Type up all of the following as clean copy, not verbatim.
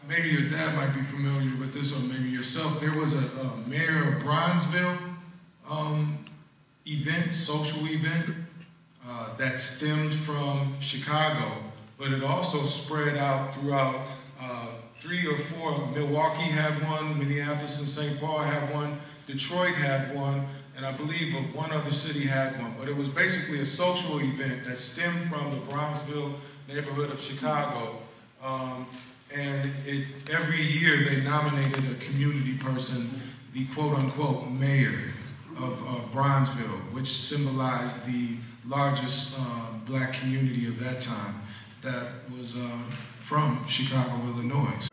Maybe your dad might be familiar with this, or maybe yourself. There was a Mayor of Bronzeville event, social event, that stemmed from Chicago, but it also spread out throughout 3 or 4. Milwaukee had one, Minneapolis and St. Paul had one, Detroit had one, and I believe one other city had one. But it was basically a social event that stemmed from the Bronzeville neighborhood of Chicago. And every year they nominated a community person, the quote-unquote mayor of Bronzeville, which symbolized the largest black community of that time that was from Chicago, Illinois.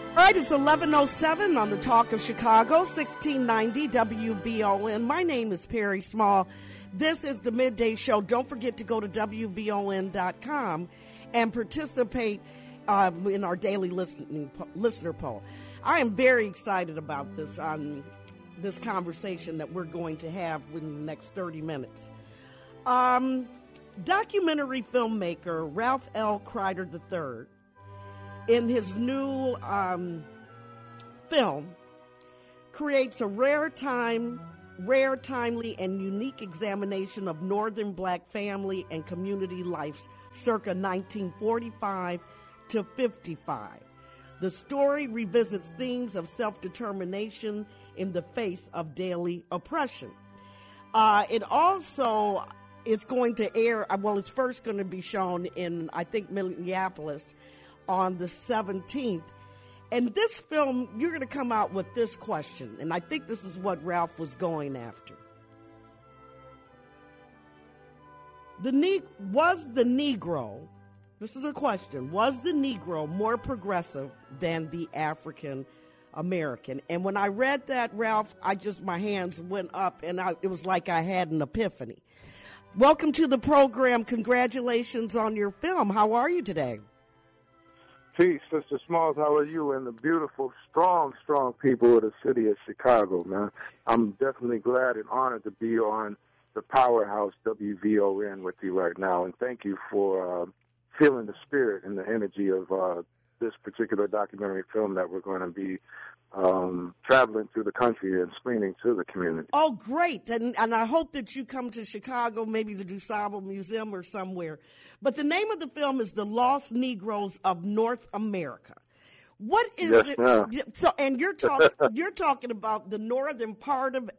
All right, it's 11:07 on the Talk of Chicago, 1690 WVON. My name is Perri Small. This is the Midday Show. Don't forget to go to WVON.com and participate in our daily listener poll. I am very excited about this conversation that we're going to have within the next 30 minutes. Documentary filmmaker Ralph L. Kreider III, in his new film, creates a rare, timely, and unique examination of Northern black family and community life circa 1945 to 55. The story revisits themes of self-determination in the face of daily oppression. It also is going to air, it's first going to be shown in, I think, Minneapolis on the 17th. And this film, you're going to come out with this question, and I think this is what Ralph was going after. Was the Negro, this is a question, was the Negro more progressive than the African American? And when I read that, Ralph, my hands went up, and it was like I had an epiphany. Welcome to the program. Congratulations on your film. How are you today? Peace, Sister Smalls. How are you? And the beautiful, strong people of the city of Chicago, man. I'm definitely glad and honored to be on the powerhouse WVON with you right now. And thank you for feeling the spirit and the energy of this particular documentary film that we're going to be traveling through the country and screening to the community. Oh, great. And I hope that you come to Chicago, maybe the DuSable Museum or somewhere. But the name of the film is The Lost Negroes of North America. What is it? Ma'am. So, and you're talking about the northern part of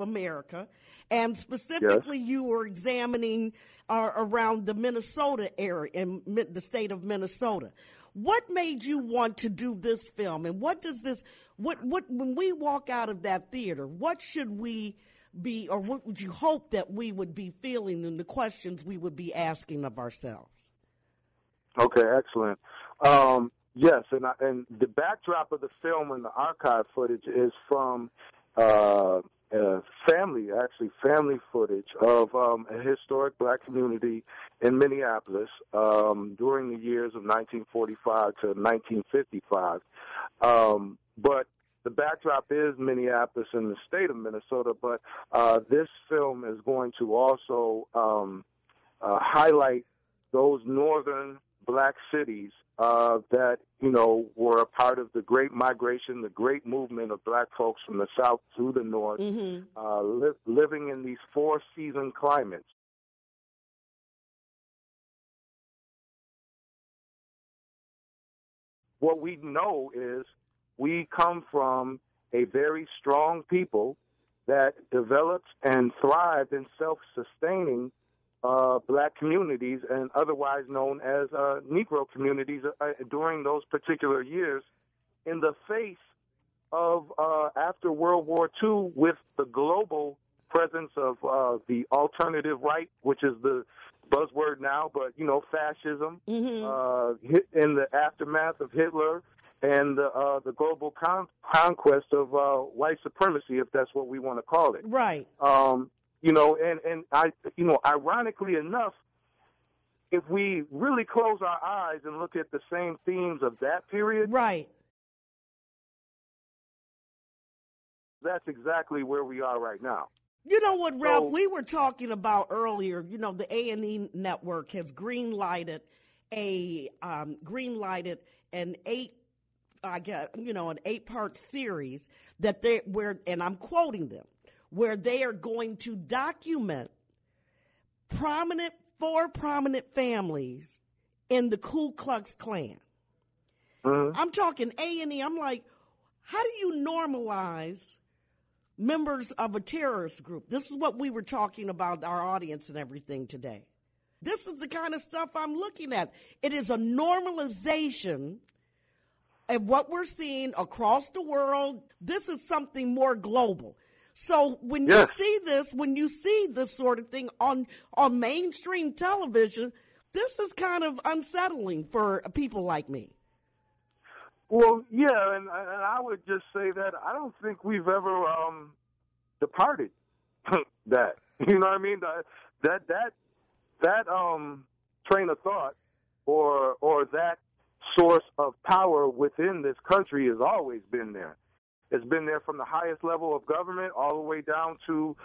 America, and specifically you were examining around the Minnesota area, in the state of Minnesota. What made you want to do this film, and what does this? What when we walk out of that theater, what should we be, or what would you hope that we would be feeling, and the questions we would be asking of ourselves? Okay, excellent. Yes, and the backdrop of the film and the archive footage is from family footage of a historic black community in Minneapolis during the years of 1945 to 1955. But the backdrop is Minneapolis and the state of Minnesota, but this film is going to also highlight those northern black cities that, were a part of the great migration, the great movement of black folks from the south to the north, living in these four-season climates. What we know is we come from a very strong people that developed and thrived in self-sustaining black communities, and otherwise known as Negro communities, during those particular years, in the face of, after World War II, with the global presence of the alternative right, which is the buzzword now, but, fascism, in the aftermath of Hitler, and the global conquest of white supremacy, if that's what we want to call it. Right. Ironically enough, if we really close our eyes and look at the same themes of that period, right, that's exactly where we are right now. You know what, Ralph, we were talking about earlier, the A&E network has green-lighted an I guess, an 8-part series and I'm quoting them, where they are going to document four prominent families in the Ku Klux Klan. Mm-hmm. I'm talking A&E. I'm like, how do you normalize members of a terrorist group? This is what we were talking about, our audience and everything today. This is the kind of stuff I'm looking at. It is a normalization of what we're seeing across the world. This is something more global. So when you see this sort of thing on mainstream television, this is kind of unsettling for people like me. Well, yeah, and I would just say that I don't think we've ever departed that. You know what I mean? That train of thought or that source of power within this country has always been there. It's been there from the highest level of government all the way down to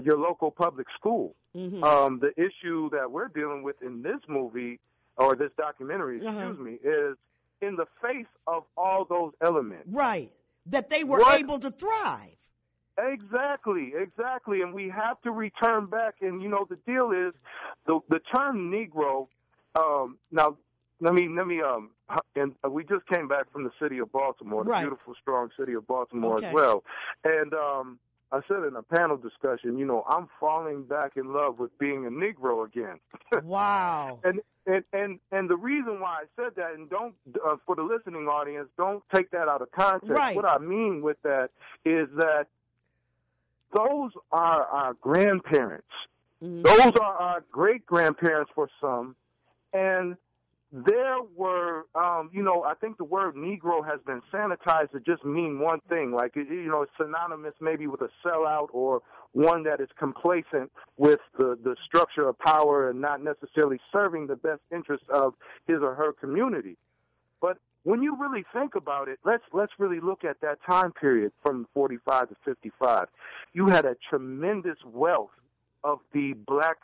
your local public school. Mm-hmm. The issue that we're dealing with in this movie, or this documentary, is in the face of all those elements. Right, that they were able to thrive. Exactly. And we have to return back. And, the deal is the term Negro, now, let me. And we just came back from the city of Baltimore, the beautiful, strong city of Baltimore as well. And I said in a panel discussion, I'm falling back in love with being a Negro again. Wow. And the reason why I said that, and don't for the listening audience, don't take that out of context. Right. What I mean with that is that those are our grandparents. Mm-hmm. Those are our great-grandparents for some, and there were, I think the word Negro has been sanitized to just mean one thing. Like, it's synonymous maybe with a sellout or one that is complacent with the structure of power and not necessarily serving the best interest of his or her community. But when you really think about it, let's really look at that time period from 45 to 55. You had a tremendous wealth of the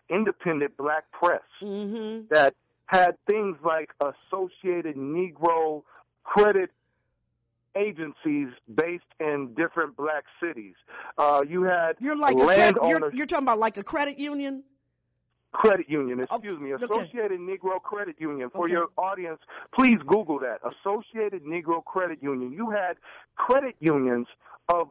independent black press that had things like Associated Negro credit agencies based in different black cities. You had you're talking about like a credit union? Credit union, excuse me, Associated Negro Credit Union. For your audience, please Google that, Associated Negro Credit Union. You had credit unions of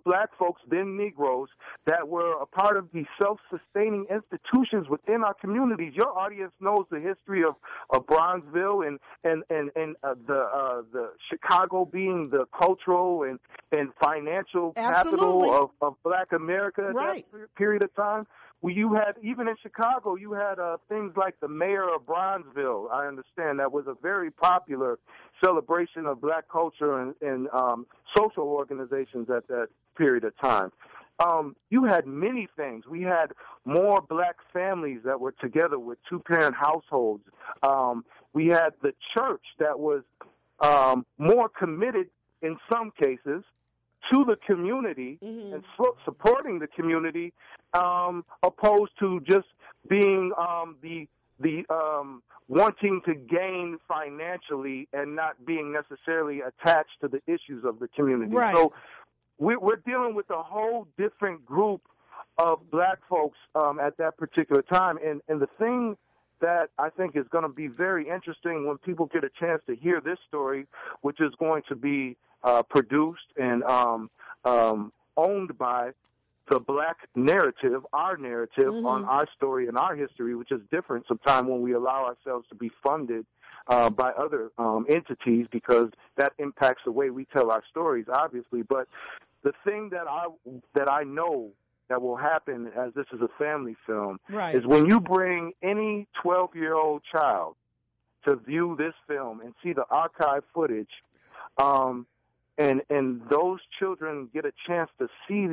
black folks, then Negroes, that were a part of the self-sustaining institutions within our communities. Your audience knows the history of Bronzeville and the Chicago being the cultural and financial capital of black America at that period of time. Well, you had, even in Chicago, you had things like the mayor of Bronzeville. I understand that was a very popular celebration of black culture and social organizations at that period of time. You had many things. We had more black families that were together with two-parent households. We had the church that was more committed in some cases to the community and supporting the community, opposed to just being the wanting to gain financially and not being necessarily attached to the issues of the community. Right. So we're dealing with a whole different group of black folks at that particular time. And the thing that I think is going to be very interesting when people get a chance to hear this story, which is going to be produced and owned by the black narrative, our narrative on our story and our history, which is different sometimes when we allow ourselves to be funded by other entities, because that impacts the way we tell our stories, obviously. But the thing that I know that will happen, as this is a family film, is when you bring any 12-year-old child to view this film and see the archive footage, and those children get a chance to see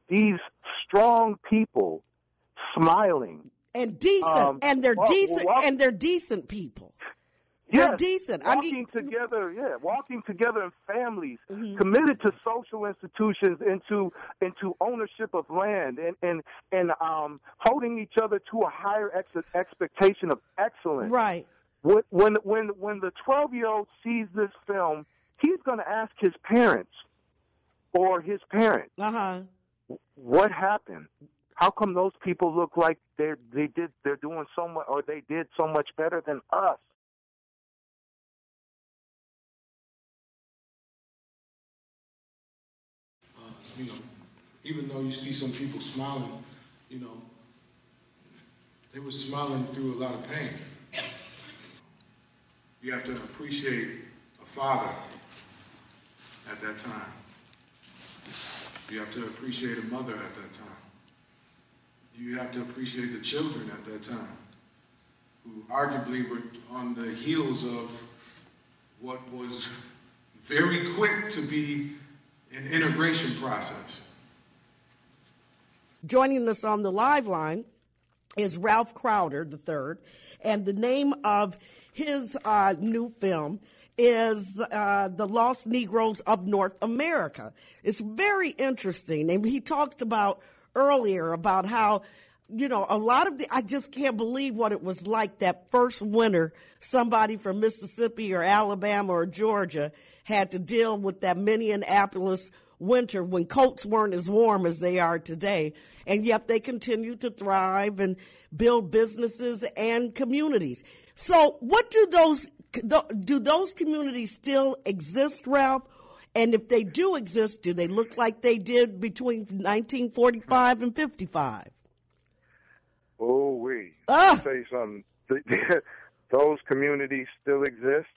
these strong people smiling and decent, and they're decent, and they're decent people. They're decent. Walking together in families, committed to social institutions, into ownership of land, and holding each other to a higher expectation of excellence. Right. When the 12-year-old sees this film, he's going to ask his parents or his parent, what happened? How come those people look like they're doing so much, or they did so much better than us? Even though you see some people smiling, they were smiling through a lot of pain. You have to appreciate a father at that time. You have to appreciate a mother at that time. You have to appreciate the children at that time, who arguably were on the heels of what was very quick to be an integration process. Joining us on the live line is Ralph Crowder III, and the name of his new film is The Lost Negroes of North America. It's very interesting, and he talked about earlier about how, a lot of I just can't believe what it was like that first winter somebody from Mississippi or Alabama or Georgia had to deal with that Minneapolis winter when coats weren't as warm as they are today, and yet they continue to thrive and build businesses and communities. So what do those communities still exist, Ralph? And if they do exist, do they look like they did between 1945 and 55? Oh, I'll tell you something. Those communities still exist,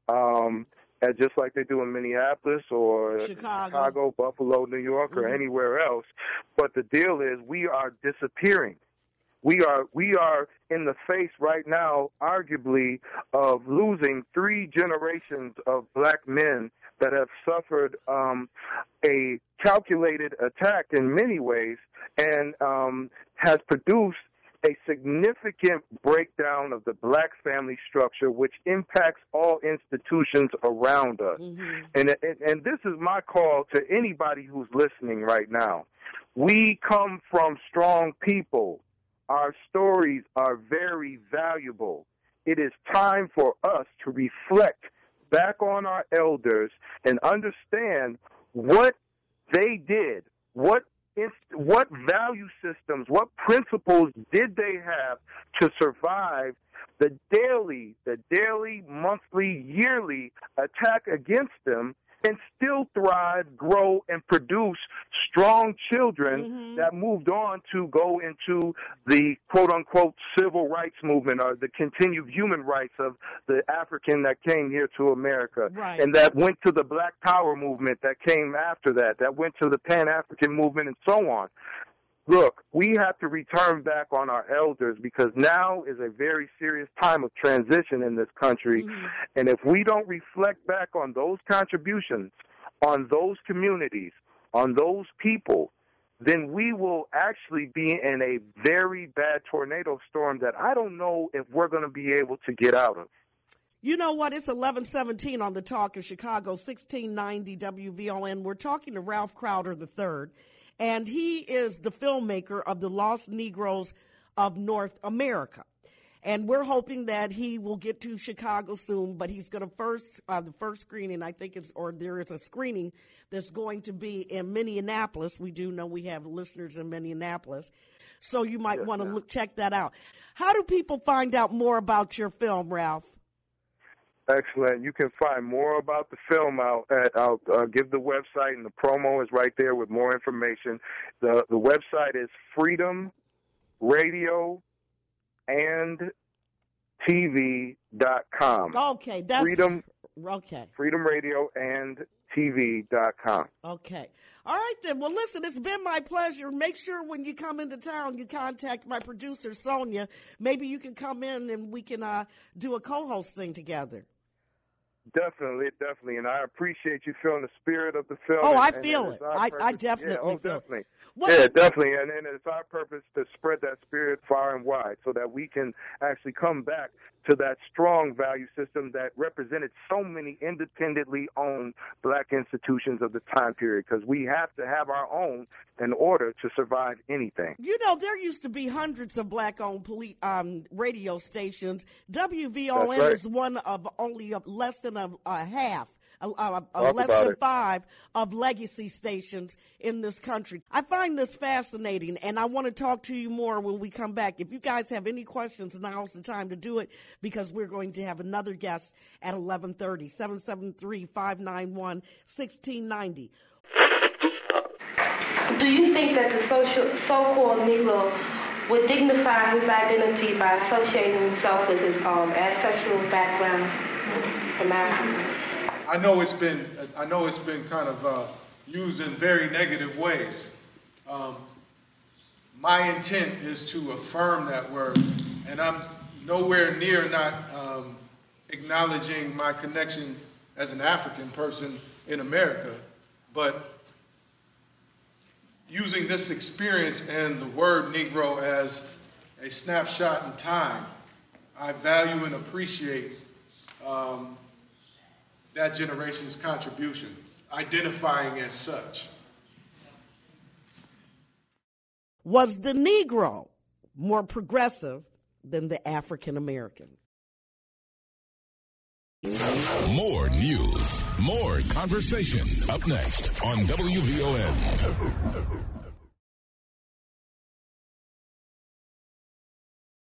and just like they do in Minneapolis or Chicago, Buffalo, New York, or anywhere else. But the deal is, we are disappearing. We are in the face right now, arguably, of losing 3 generations of black men that have suffered a calculated attack in many ways, and has produced a significant breakdown of the black family structure, which impacts all institutions around us. And this is my call to anybody who's listening right now. We come from strong people. Our stories are very valuable. It is time for us to reflect back on our elders and understand what they did, what value systems, what principles did they have to survive the daily, monthly, yearly attack against them, and still thrive, grow, and produce strong children that moved on to go into the quote-unquote civil rights movement, or the continued human rights of the African that came here to America. Right. And that went to the Black Power movement that came after that went to the Pan-African movement, and so on. Look, we have to return back on our elders, because now is a very serious time of transition in this country. And if we don't reflect back on those contributions, on those communities, on those people, then we will actually be in a very bad tornado storm that I don't know if we're going to be able to get out of. You know what? It's 11:17 on the Talk of Chicago, 1690 WVON. We're talking to Ralph Crowder III. And he is the filmmaker of The Lost Negroes of North America. And we're hoping that he will get to Chicago soon, but he's going to the first screening, I think there is a screening that's going to be in Minneapolis. We do know we have listeners in Minneapolis. So you might want to check that out. How do people find out more about your film, Ralph? Excellent. You can find more about the film out at, I'll give the website, and the promo is right there with more information. The website is freedomradioandtv.com. Okay, that's freedomradioandtv.com. Okay. All right, then. Well, listen, it's been my pleasure. Make sure when you come into town, you contact my producer, Sonia. Maybe you can come in and we can do a co-host thing together. Definitely, and I appreciate you feeling the spirit of the film. Oh, I and feel it. I definitely feel definitely. it. Yeah, definitely, and it's our purpose to spread that spirit far and wide so that we can actually come back to that strong value system that represented so many independently owned black institutions of the time period, because we have to have our own in order to survive anything. You know, there used to be hundreds of black-owned radio stations. WVON is one of only less than a half. Less than 5 of legacy stations in this country. I find this fascinating, and I want to talk to you more when we come back. If you guys have any questions, now's the time to do it, because we're going to have another guest at 11:30. 773-591-1690. Do you think that the so-called Negro would dignify his identity by associating himself with his ancestral background from Africa? I know it's been kind of used in very negative ways. My intent is to affirm that word, and I'm nowhere near not acknowledging my connection as an African person in America, but using this experience and the word Negro as a snapshot in time, I value and appreciate that generation's contribution, identifying as such. Was the Negro more progressive than the African American? More news, more conversation. Up next on WVON.